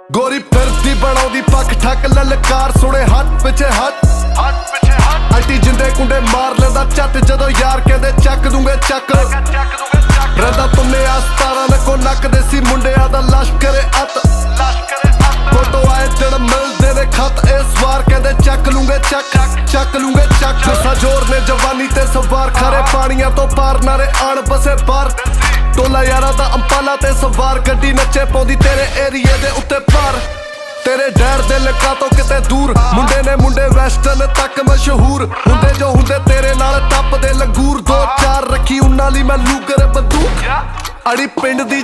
ਗੋਰੀ ਫਿਰਦੀ ਬਣਾਉਂਦੀ ਪੱਕ ਠੱਕ ਲਲਕਾਰ ਸੁਣੇ ਹੱਥ ਪਿੱਛੇ ਹੱਥ ਆਂਟੀ ਜਿੰਦੇ ਕੁੰਡੇ ਮਾਰ ਲੈਂਦਾ ਝੱਟ ਜਦੋਂ ਯਾਰ ਕਹਿੰਦੇ ਚੱਕ ਦੂੰਗੇ ਚੱਕ ਰਹਿੰਦਾ ਤੁਮਨੇ ਆਸਤਾਰਾ ਲਕੋ ਨੱਕ ਦੇਸੀ ਮੁੰਡਿਆਂ ਦਾ ਲਸ਼ਕਰੇ ਅੱਤ ਫੋਟੋ ਆਏ ਦਿਨ ਮਿਲਦੇ ਨੇ ਖਤ ਇਸ ਵਾਰ ਕਹਿੰਦੇ ਚੱਕ ਲੂੰਗੇ ਚੱਕ ਲੂੰਗੇ ਚੱਕ ਗੁੱਸਾ ਜ਼ੋਰ ਨੇ ਜਵਾਨੀ ਤੇ ਸਵਾਰ ਖਰੇ ਪਾਣੀਆਂ ਤੋਂ ਪਾਰ ਨਾਰੇ ਆਣ ਬਸੇ ਬਾਹਰ ਟੋਲਾ ਯਾਰਾਂ ਦਾ ਅੰਪਾਲਾ ਤੇ ਸਵਾਰ ਗੱਡੀ ਨੱਚੇ ਪਾਉਂਦੀ ਤੇਰੇ ਏਰੀਏ ਦੇ ਉੱਤੇ ਪਾਰ ਤੇਰੇ ਡੈਡ ਦੇ ਲੱਕਾਂ ਤੋਂ ਕਿਤੇ ਦੂਰ ਮੁੰਡੇ ਨੇ ਮੁੰਡੇ ਵੈਸਟਰਨ ਤੱਕ ਮਸ਼ਹੂਰ ਹੁੰਦੇ ਜੋ ਹੁੰਦੇ ਤੇਰੇ ਨਾਲ ਟੱਪਦੇ ਲੰਗੂਰ 2-4 ਰੱਖੀ ਉਹਨਾਂ ਲਈ ਮੈਂ ਲੂਗਰ ਬੰਦੂਕ ਅੜੀ ਪਿੰਡ ਦੀ